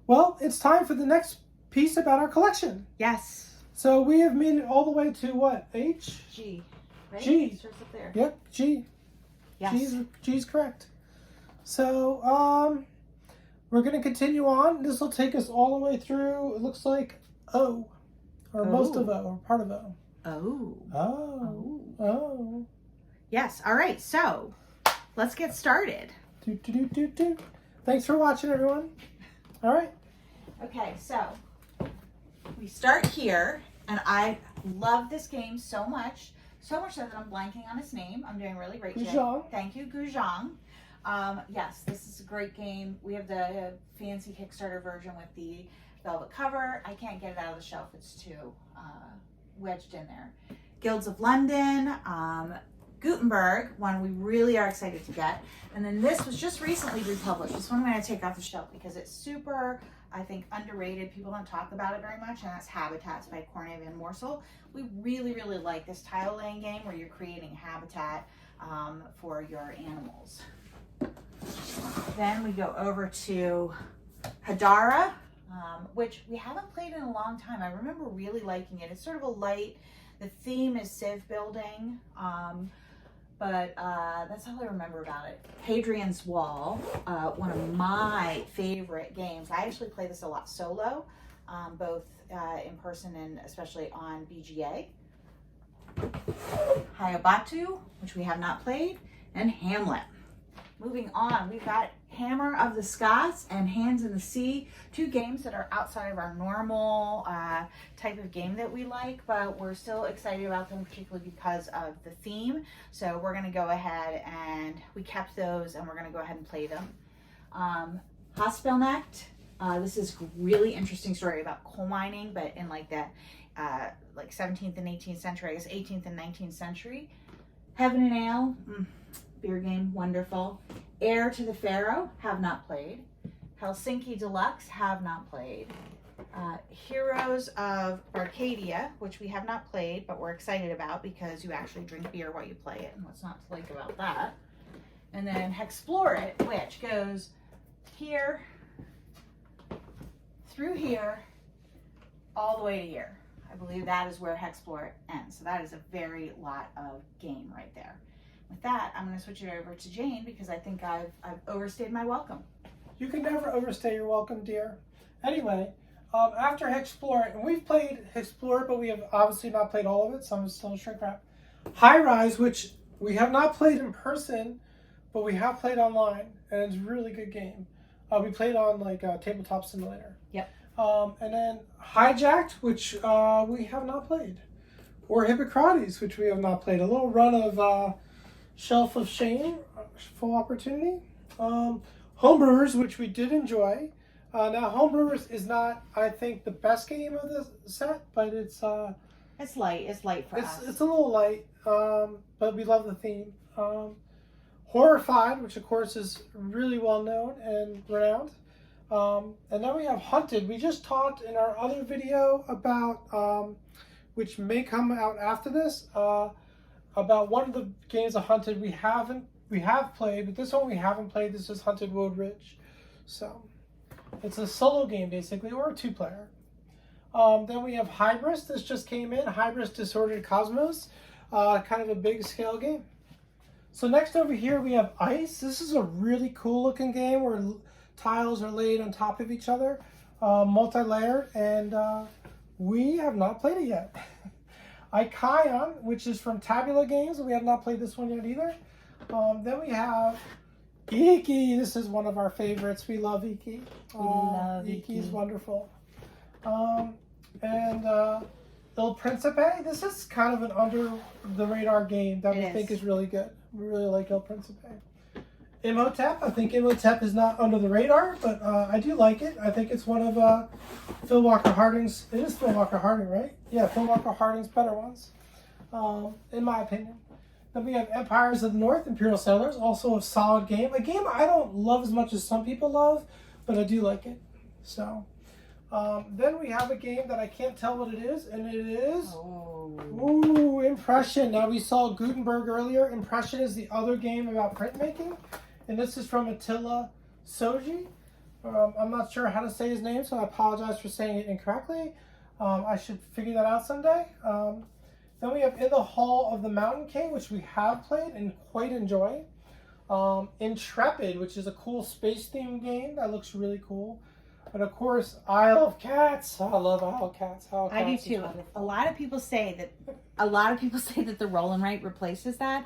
Well, it's time for the next piece about our collection. Yes. So we have made it all the way to what? H? G. Right? G. It starts up there. Yep, G. Yes. G's correct. So, we're going to continue on. This will take us all the way through, it looks like O. Or most of O, or part of O. Oh. Oh. Oh. Yes. All right. So, let's get started. Thanks for watching, everyone. All right. Okay, so we start here, and I love this game so much so that I'm blanking on its name. I'm doing really great today. Guzhang. Thank you, Guzhang. Yes, this is a great game. We have the fancy Kickstarter version with the velvet cover. I can't get it out of the shelf. It's too wedged in there. Guilds of London, Gutenberg, one we really are excited to get. And then this was just recently republished. This one I'm going to take off the shelf because it's super, I think, underrated. People don't talk about it very much, and that's Habitats by Corné van Moorsel. We really, really like this tile laying game where you're creating habitat for your animals. Then we go over to Hadara, which we haven't played in a long time. I remember really liking it. It's sort of a light, the theme is civ building, but that's all I remember about it. Hadrian's Wall, one of my favorite games. I actually play this a lot solo, both in person and especially on BGA. Hayabatu, which we have not played, and Hamlet. Moving on, we've got Hammer of the Scots and Hands in the Sea, two games that are outside of our normal type of game that we like, but we're still excited about them, particularly because of the theme. So we're going to go ahead and we kept those, and we're going to go ahead and play them. Haspelnacht, this is a really interesting story about coal mining, but in like that like 17th and 18th century, I guess 18th and 19th century. Heaven and Ale, beer game, wonderful. Heir to the Pharaoh, have not played. Helsinki Deluxe, have not played. Heroes of Arcadia, which we have not played, but we're excited about because you actually drink beer while you play it, and what's not to like about that. And then Hexplore It, which goes here, through here, all the way to here. I believe that is where Hexplore It ends. So that is a very lot of game right there. With that, I'm going to switch it over to Jane because I think I've overstayed my welcome. You can never overstay your welcome, dear. Anyway, after Hexplore It, and we've played Hexplore It, but we have obviously not played all of it, so I'm still shrink wrap. High Rise, which we have not played in person, but we have played online, and it's a really good game. We played on like Tabletop Simulator. Yep. And then Hijacked, which we have not played. Or Hippocrates, which we have not played. A little run of Shelf of Shame, Full Opportunity. Homebrewers, which we did enjoy. Now, Homebrewers is not, I think, the best game of the set, but it's light. It's light for us. It's a little light, but we love the theme. Horrified, which of course is really well known and renowned. And then we have Hunted. We just talked in our other video about, which may come out after this, about one of the games of Hunted we have played, but this one we haven't played. This is Hunted Woad Ridge. So it's a solo game basically, or a two-player. Then we have Hybris. This just came in. Hybris Disordered Cosmos. Kind of a big scale game. So next over here we have Ice. This is a really cool looking game where tiles are laid on top of each other, multi-layered, and we have not played it yet. Icon, which is from Tabula Games. We have not played this one yet either. Then we have Iki. This is one of our favorites. We love Iki. Iki is wonderful. And Il Principe. This is kind of an under the radar game that we think is really good. We really like Il Principe. Imhotep. I think Imhotep is not under the radar, but I do like it. I think it's one of Phil Walker Harding's. It is Phil Walker Harding, right? Yeah, Phil Walker Harding's better ones, in my opinion. Then we have Empires of the North, Imperial Settlers, also a solid game. A game I don't love as much as some people love, but I do like it. So, then we have a game that I can't tell what it is, and it is Impression. Now we saw Gutenberg earlier. Impression is the other game about printmaking. And this is from Attila Soji. I'm not sure how to say his name, so I apologize for saying it incorrectly. I should figure that out someday. Then we have In the Hall of the Mountain King, which we have played and quite enjoy. Intrepid, which is a cool space-themed game that looks really cool. And of course, Isle of Cats. I love Isle of Cats. Isle of I do Cats is too. wonderful. A lot of people say that the roll and write replaces that.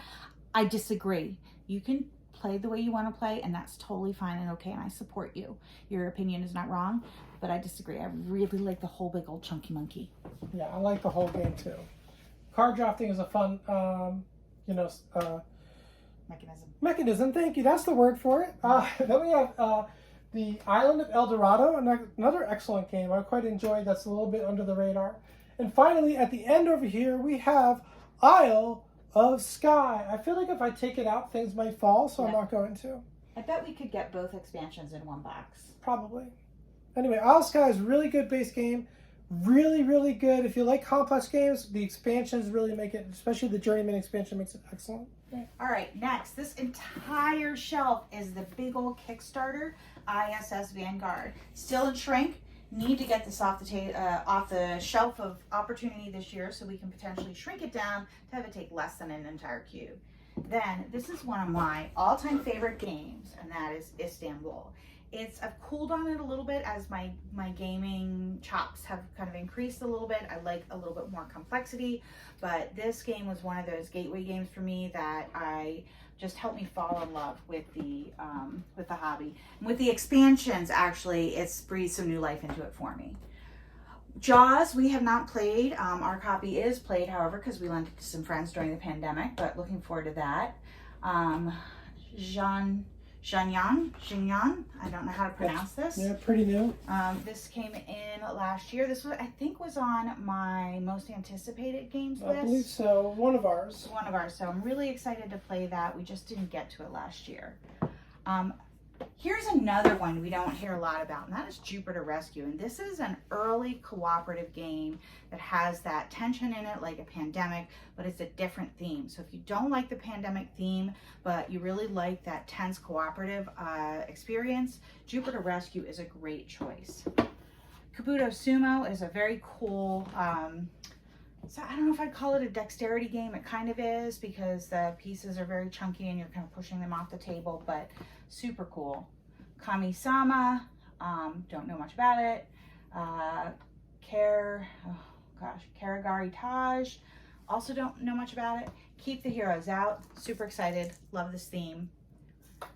I disagree. You can play the way you want to play, and that's totally fine and okay, and I support you. Your opinion is not wrong, but I disagree. I really like the whole big old chunky monkey. Yeah, I like the whole game too. Card drafting is a fun, mechanism. Thank you. That's the word for it. Then we have the Island of El Dorado, another excellent game I quite enjoyed. That's a little bit under the radar. And finally, at the end over here, we have Isle of Skye. I feel like if I take it out, things might fall, so I'm not going to. I bet we could get both expansions in one box. Probably. Anyway, Isle of Skye is a really good base game. Really, really good. If you like complex games, the expansions really make it, especially the Journeyman expansion, makes it excellent. Yeah. All right, next, this entire shelf is the big old Kickstarter ISS Vanguard. Still in shrink. Need to get this off the shelf of opportunity this year so we can potentially shrink it down to have it take less than an entire cube. Then this is one of my all-time favorite games, and that is Istanbul. I've cooled on it a little bit as my gaming chops have kind of increased a little bit. I like a little bit more complexity, but this game was one of those gateway games for me that just helped me fall in love with the hobby. And with the expansions, actually, it's breathed some new life into it for me. Jaws, we have not played. Our copy is played, however, because we lent it to some friends during the pandemic, but looking forward to that. Xinyan, I don't know how to pronounce this. Yeah, pretty new. This came in last year. This I think was on my most anticipated games list. I believe so. One of ours. So I'm really excited to play that. We just didn't get to it last year. Here's another one we don't hear a lot about, and that is Jupiter Rescue. And this is an early cooperative game that has that tension in it like a pandemic, but it's a different theme. So if you don't like the pandemic theme, but you really like that tense cooperative experience, Jupiter Rescue is a great choice. Kabuto Sumo is a very cool, so I don't know if I'd call it a dexterity game. It kind of is because the pieces are very chunky and you're kind of pushing them off the table, but super cool. Kami-sama, don't know much about it. Karagari Taj, also don't know much about it. Keep the Heroes Out, super excited, love this theme.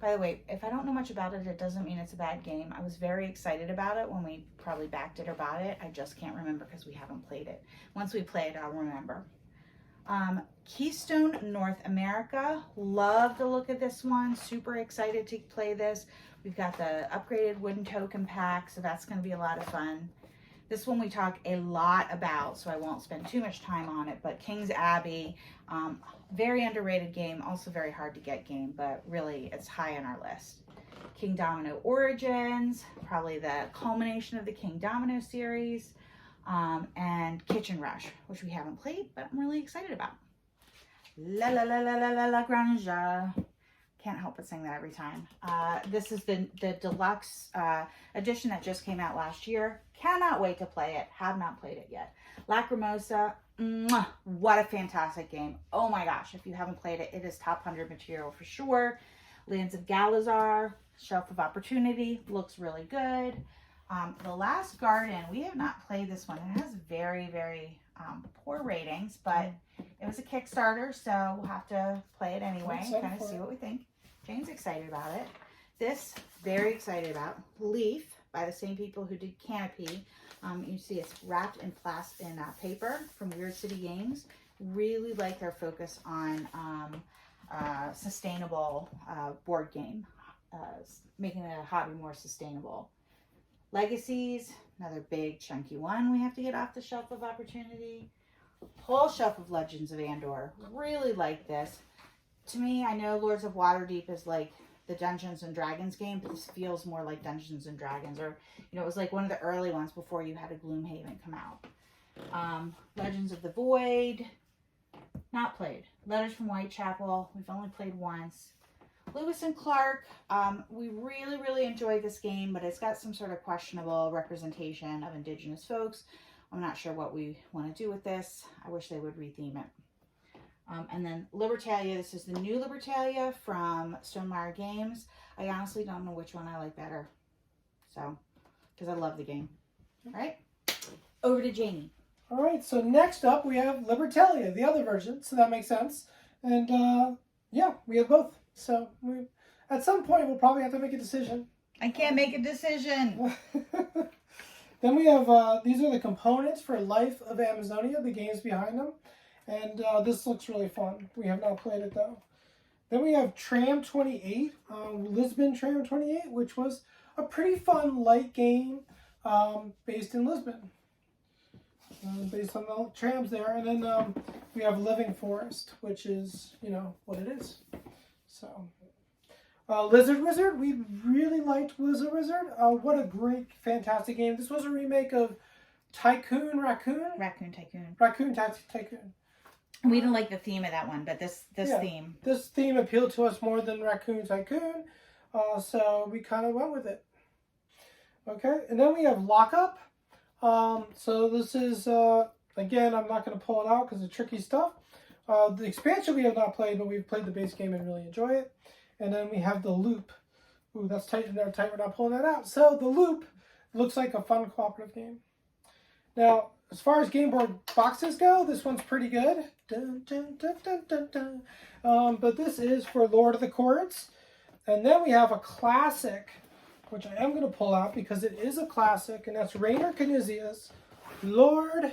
By the way, if I don't know much about it, it doesn't mean it's a bad game. I was very excited about it when we probably backed it or bought it. I just can't remember because we haven't played it. Once we play it, I'll remember. Keystone North America, love the look of this one. Super excited to play this. We've got the upgraded wooden token pack, so that's going to be a lot of fun. This one we talk a lot about, so I won't spend too much time on it, but King's Abbey, very underrated game, also very hard to get game, but really it's high on our list. King Domino Origins, probably the culmination of the King Domino series, and Kitchen Rush, which we haven't played, but I'm really excited about. La la la la la la la Granja. Can't help but sing that every time. This is the deluxe edition that just came out last year. Cannot wait to play it. Have not played it yet. Lacrimosa, what a fantastic game. Oh my gosh, if you haven't played it, it is top 100 material for sure. Lands of Galazar, Shelf of Opportunity, looks really good. The Last Garden, we have not played this one. It has very, very poor ratings, but it was a Kickstarter, so we'll have to play it anyway and kind of see what we think. Jane's excited about it. This, very excited about. Leaf, by the same people who did Canopy. You see it's wrapped in paper from Weird City Games. Really like their focus on sustainable board game, making the hobby more sustainable. Legacies, another big chunky one we have to get off the Shelf of Opportunity. Whole shelf of Legends of Andor. Really like this. To me, I know Lords of Waterdeep is like the Dungeons and Dragons game, but this feels more like Dungeons and Dragons, or it was like one of the early ones before you had a Gloomhaven come out. Legends of the Void, not played. Letters from Whitechapel, we've only played once. Lewis and Clark, we really, really enjoyed this game, but it's got some sort of questionable representation of Indigenous folks. I'm not sure what we want to do with this. I wish they would retheme it. And then Libertalia, this is the new Libertalia from SpielMill's Games. I honestly don't know which one I like better. So, because I love the game. All right, over to Jamie. All right, so next up we have Libertalia, the other version, so that makes sense. And yeah, we have both. So at some point we'll probably have to make a decision. I can't make a decision. Then we have, these are the components for Life of Amazonia, the games behind them. And this looks really fun. We have not played it though. Then we have Tram 28, Lisbon Tram 28, which was a pretty fun light game based in Lisbon. Based on the trams there. And then we have Living Forest, which is, you know, what it is. So, Lizard Wizard, we really liked Lizard Wizard. What a great, fantastic game. This was a remake of Raccoon Tycoon. We didn't like the theme of that one, but this theme. This theme appealed to us more than Raccoon Tycoon, so we kind of went with it. Okay, and then we have Lockup. So this is, again, I'm not going to pull it out because it's tricky stuff. The expansion we have not played, but we've played the base game and really enjoy it. And then we have the Loop. Ooh, that's tight and tight. We're not pulling that out. So the Loop looks like a fun cooperative game. Now, as far as game board boxes go, this one's pretty good. Dun, dun, dun, dun, dun, dun. But this is for Lord of the Chords. And then we have a classic, which I am going to pull out because it is a classic, and that's Rainer Knizia's Lord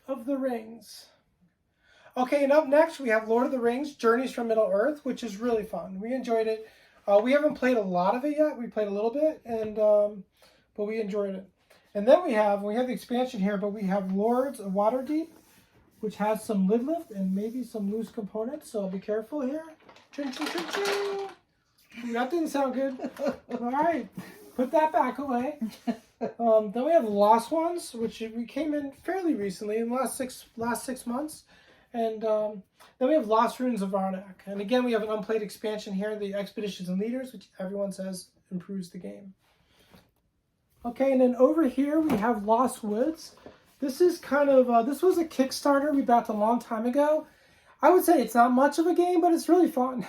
of the Rings. Okay, and up next we have Lord of the Rings, Journeys from Middle-earth, which is really fun. We enjoyed it. We haven't played a lot of it yet. We played a little bit, and but we enjoyed it. And then we have the expansion here, but we have Lords of Waterdeep, which has some lid lift and maybe some loose components, so be careful here. Ching, ching, ching, ching. That didn't sound good. All right, put that back away. Then we have Lost Ones, which we came in fairly recently, in the last six months. And then we have Lost Ruins of Arnak. And again, we have an unplayed expansion here, the Expeditions and Leaders, which everyone says improves the game. Okay, and then over here we have Lost Woods. This is kind of, this was a Kickstarter we backed a long time ago. I would say it's not much of a game, but it's really fun.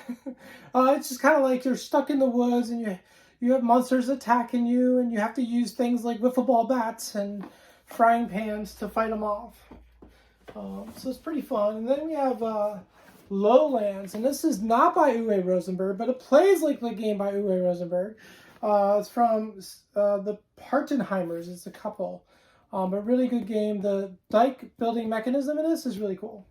It's just kind of like you're stuck in the woods and you have monsters attacking you, and you have to use things like wiffle ball bats and frying pans to fight them off. So it's pretty fun. And then we have Lowlands, and this is not by Uwe Rosenberg, but it plays like the game by Uwe Rosenberg. It's from the Partenheimers. It's a couple, but really good game. The dike building mechanism in this is really cool.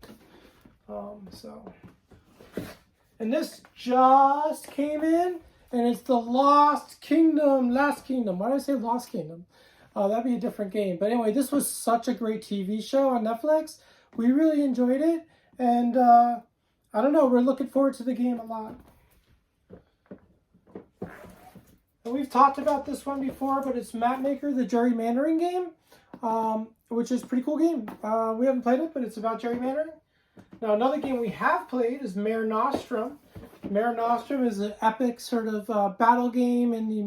And this just came in, and it's the Last Kingdom. Why did I say Lost Kingdom? That'd be a different game. But anyway, this was such a great TV show on Netflix. We really enjoyed it, and I don't know, we're looking forward to the game a lot. And we've talked about this one before, but it's Mapmaker, the gerrymandering game, which is a pretty cool game. We haven't played it, but it's about gerrymandering. Now, another game we have played is Mare Nostrum. Mare Nostrum is an epic sort of battle game in the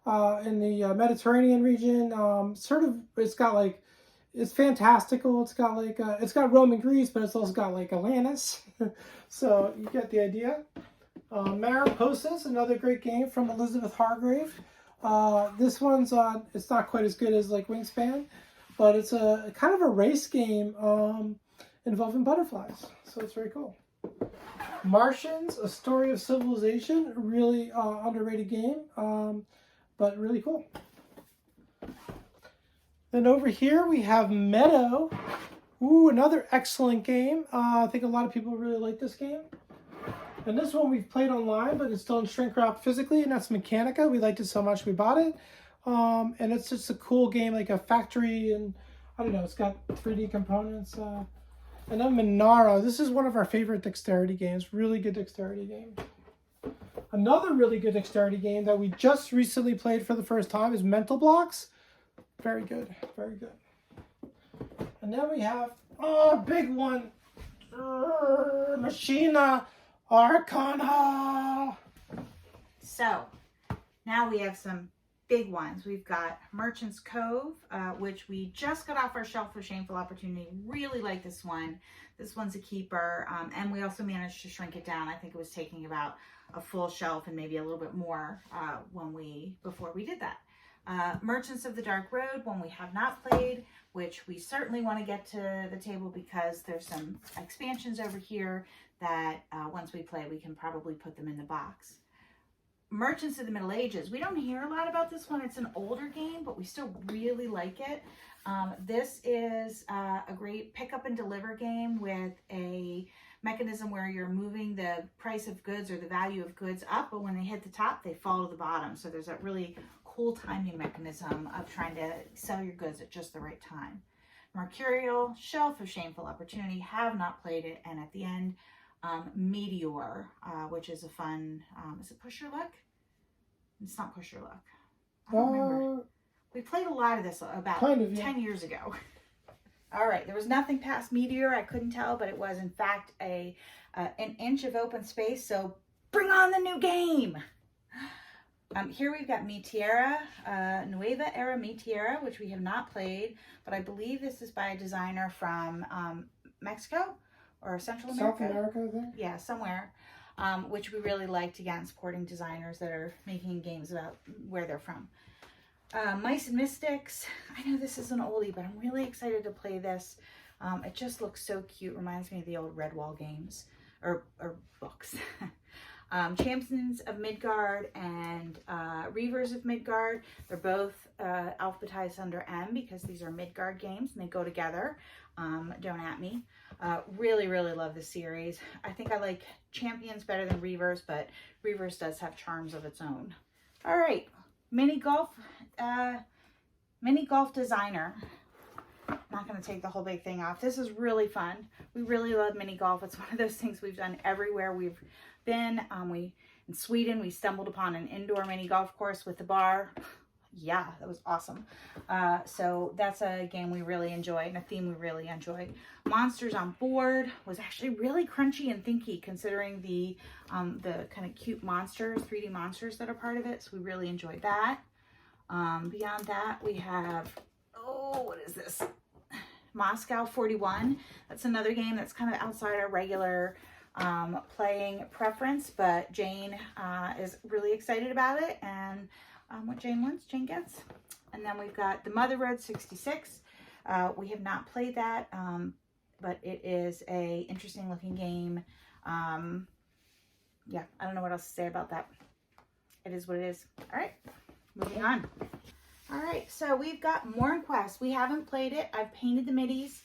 Mediterranean region. It's fantastical. It's got Roman Greece, but it's also got like Atlantis. So you get the idea. Mariposas, another great game from Elizabeth Hargrave. This one's it's not quite as good as like Wingspan, but it's a kind of a race game involving butterflies. So it's very cool. Martians, A Story of Civilization, really underrated game, but really cool. Then over here we have Meadow. Ooh, another excellent game. I think a lot of people really like this game. And this one we've played online, but it's still in shrink wrap physically, and that's Mechanica. We liked it so much we bought it. And it's just a cool game, like a factory, and I don't know, it's got 3D components. And then Monaro. This is one of our favorite dexterity games. Really good dexterity game. Another really good dexterity game that we just recently played for the first time is Mental Blocks. Very good. Very good. And then we have, big one. Machina Arcana! So now we have some big ones. We've got Merchant's Cove, which we just got off our shelf for Shameful Opportunity. Really like this one. This one's a keeper, and we also managed to shrink it down. I think it was taking about a full shelf and maybe a little bit more before we did that. Merchants of the Dark Road, one we have not played, which we certainly want to get to the table because there's some expansions over here that once we play, we can probably put them in the box. Merchants of the Middle Ages. We don't hear a lot about this one. It's an older game, but we still really like it. This is a great pick up and deliver game with a mechanism where you're moving the price of goods or the value of goods up, but when they hit the top, they fall to the bottom. So there's a really cool timing mechanism of trying to sell your goods at just the right time. Mercurial, Shelf of Shameful Opportunity, have not played it. And at the end, Meteor, which is a fun, is it Push Your Luck? It's not Push Your Luck. I don't remember. We played a lot of this about 10 years ago. All right, there was nothing past Meteor. I couldn't tell, but it was in fact an inch of open space. So bring on the new game. Here we've got Mi Tierra, Nueva Era Mi Tierra, which we have not played, but I believe this is by a designer from Mexico or Central America. South America, I think. Yeah, somewhere, which we really liked, again, supporting designers that are making games about where they're from. Mice and Mystics. I know this is an oldie, but I'm really excited to play this. It just looks so cute. Reminds me of the old Redwall games or books. Champions of Midgard and Reavers of Midgard. They're both alphabetized under M because these are Midgard games and they go together. Don't at me. Really, really love this series. I think I like Champions better than Reavers, but Reavers does have charms of its own. All right, Mini Golf Designer. Not going to take the whole big thing off. This is really fun. We really love mini golf. It's one of those things we've done everywhere we've been. In Sweden, we stumbled upon an indoor mini golf course with the bar. Yeah, that was awesome. So that's a game we really enjoy and a theme we really enjoy. Monsters on Board was actually really crunchy and thinky considering the kind of cute monsters, 3D monsters that are part of it. So we really enjoyed that. Beyond that, we have, what is this? Moscow 41. That's another game that's kind of outside our regular playing preference, but Jane is really excited about it, and what Jane wants, Jane gets. And then we've got the Mother Road 66. We have not played that, but it is a interesting looking game. Yeah, I don't know what else to say about that. It is what it is. All right, moving on. All right, so we've got More Quest. We haven't played it. I've painted the minis.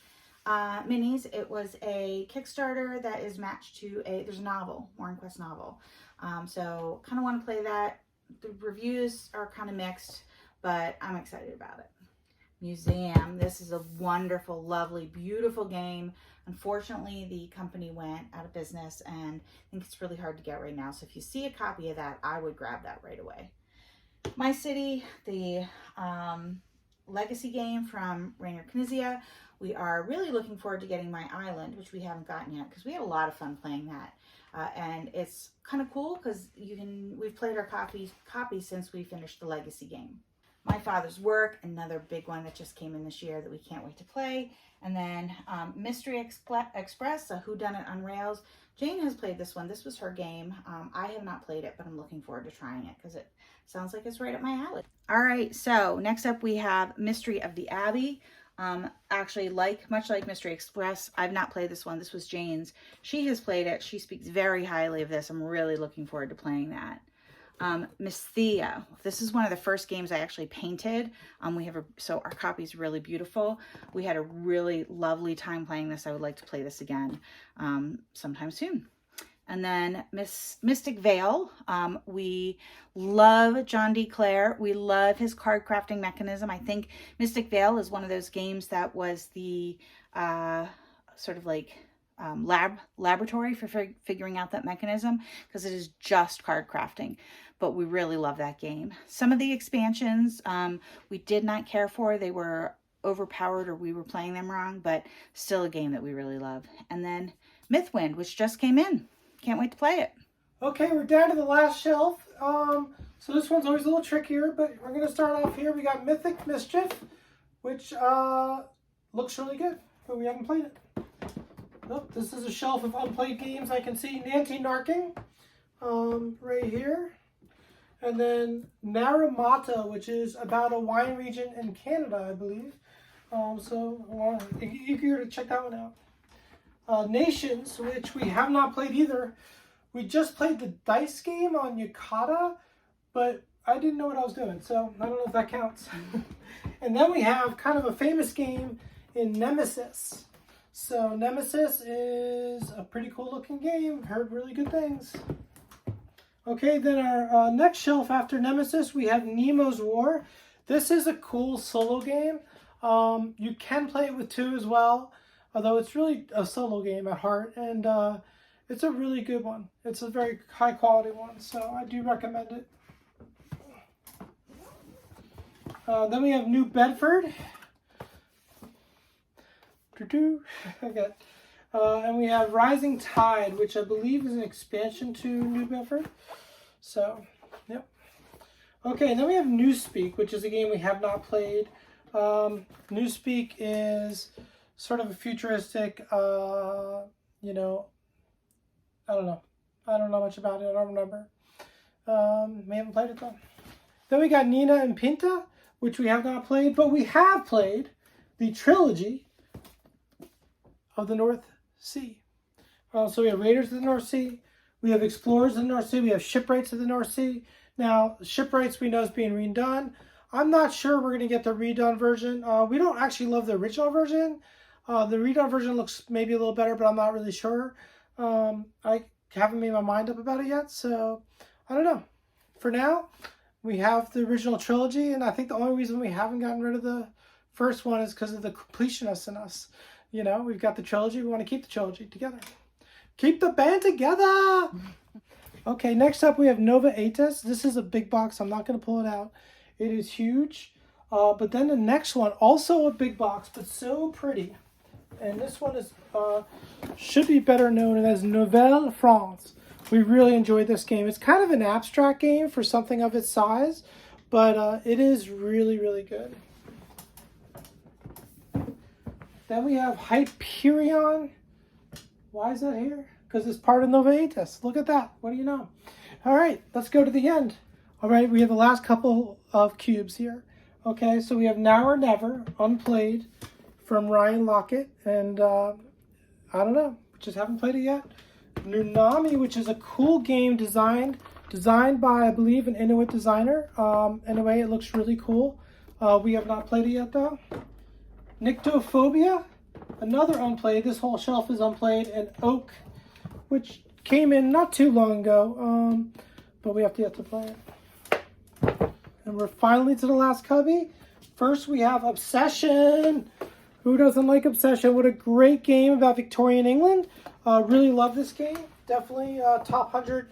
It was a Kickstarter that is matched to there's a novel, More Quest novel. So kind of want to play that. The reviews are kind of mixed, but I'm excited about it. Museum. This is a wonderful, lovely, beautiful game. Unfortunately, the company went out of business, and I think it's really hard to get right now. So if you see a copy of that, I would grab that right away. My City, the legacy game from Rainer Knizia. We are really looking forward to getting My Island, which we haven't gotten yet because we had a lot of fun playing that. And it's kind of cool because we've played our copy since we finished the legacy game. My Father's Work, another big one that just came in this year that we can't wait to play. And then Mystery Express, a Whodunit on Rails. Jane has played this one. This was her game. I have not played it, but I'm looking forward to trying it because it sounds like it's right up my alley. All right, so next up we have Mystery of the Abbey. Actually, much like Mystery Express, I've not played this one. This was Jane's. She has played it. She speaks very highly of this. I'm really looking forward to playing that. Miss Thea. This is one of the first games I actually painted. So our copy is really beautiful. We had a really lovely time playing this. I would like to play this again sometime soon. And then Mystic Vale. We love John D. Clare. We love his card crafting mechanism. I think Mystic Vale is one of those games that was the sort of like laboratory for figuring out that mechanism because it is just card crafting. But we really love that game. Some of the expansions we did not care for. They were overpowered or we were playing them wrong, but still a game that we really love. And then Mythwind, which just came in. can't wait to play it. Okay, we're down to the last shelf. So this one's always a little trickier, but we're going to start off here. We got Mythic Mischief, which looks really good, but we haven't played it. Oh, this is a shelf of Unplayed Games. I can see Nanty Narking right here. And then Naramata, which is about a wine region in Canada, I believe. So eager to check that one out. Nations, which we have not played either. We just played the dice game on Yucata, but I didn't know what I was doing, so I don't know if that counts. And then we have kind of a famous game in Nemesis. So Nemesis is a pretty cool looking game. Heard really good things. Okay, then our next shelf after Nemesis, we have Nemo's War. This is a cool solo game. You can play it with two as well, although it's really a solo game at heart, and it's a really good one. It's a very high quality one, so I do recommend it. Then we have New Bedford. Okay. And we have Rising Tide, which I believe is an expansion to New Bedford. So, yep. Okay, and then we have Newspeak, which is a game we have not played. Newspeak is sort of a futuristic, you know, I don't know. I don't know much about it. I don't remember. We haven't played it though. Then we got Nina and Pinta, which we have not played, but we have played the trilogy of the North Sea. So we have Raiders of the North Sea, we have Explorers of the North Sea, we have Shipwrights of the North Sea. Now, Shipwrights we know is being redone. I'm not sure we're going to get the redone version. We don't actually love the original version. The redone version looks maybe a little better, but I'm not really sure. I haven't made my mind up about it yet, so I don't know. For now, we have the original trilogy, and I think the only reason we haven't gotten rid of the first one is because of the completionists in us. You know, we've got the trilogy. We want to keep the trilogy together. Keep the band together! Okay, next up we have Nova Aetas. This is a big box. I'm not going to pull it out. It is huge. But then the next one, also a big box, but so pretty. And this one is should be better known as Nouvelle France. We really enjoyed this game. It's kind of an abstract game for something of its size, but it is really, really good. Then we have Hyperion. Why is that here? Because it's part of Nova Aetas. Look at that. What do you know? All right, let's go to the end. All right, we have the last couple of cubes here. Okay, so we have Now or Never, Unplayed, from Ryan Lockett. And I don't know, just haven't played it yet. Nunami, which is a cool game designed by, I believe, an Inuit designer. Anyway, it looks really cool. We have not played it yet, though. Nyctophobia, another unplayed. This whole shelf is unplayed. And Oak, which came in not too long ago, but we have to play it. And we're finally to the last cubby. First, we have Obsession. Who doesn't like Obsession? What a great game about Victorian England. Really love this game. Definitely top 100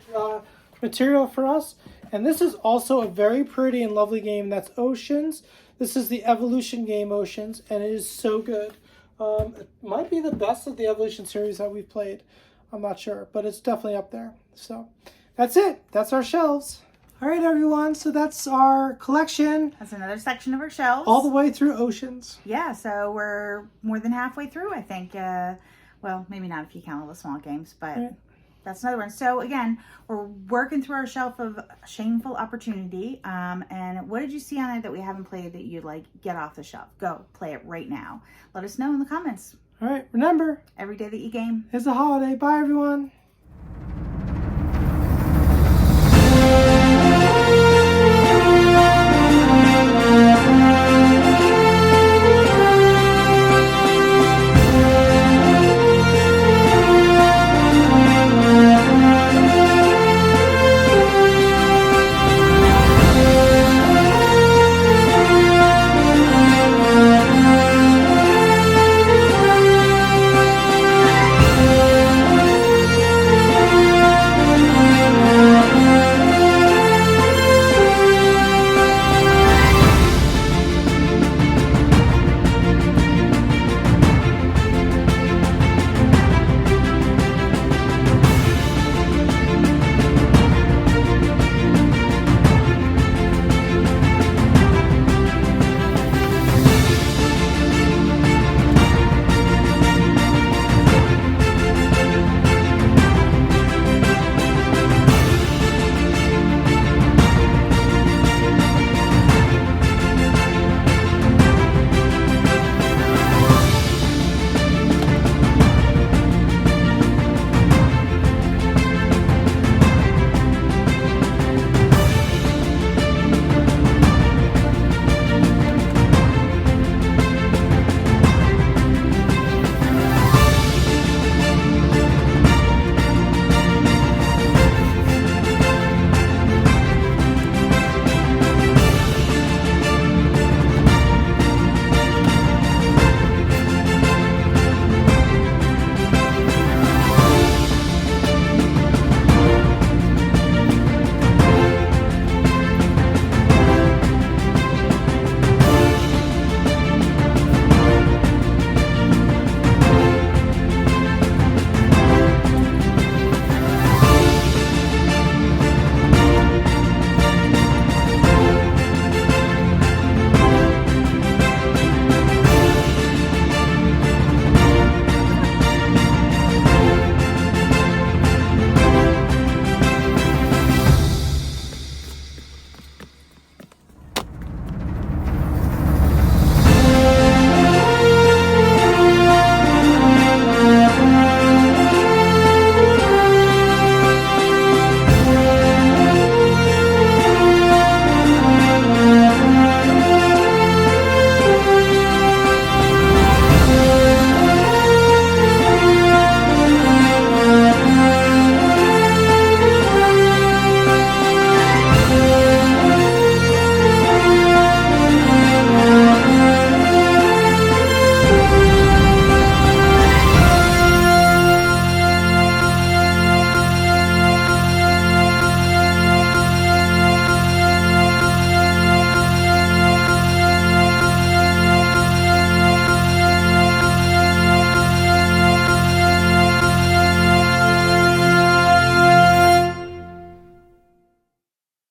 material for us. And this is also a very pretty and lovely game. That's Oceans. This is the Evolution game, Oceans, and it is so good. It might be the best of the Evolution series that we've played. I'm not sure, but it's definitely up there. So that's it. That's our shelves. All right, everyone. So that's our collection. That's another section of our shelves. All the way through Oceans. Yeah, so we're more than halfway through, I think. Well, maybe not if you count all the small games, but right. That's another one. So again, we're working through our shelf of Shameful Opportunity. And what did you see on it that we haven't played that you'd like get off the shelf? Go play it right now. Let us know in the comments. All right, remember, every day that you game is a holiday. Bye, everyone.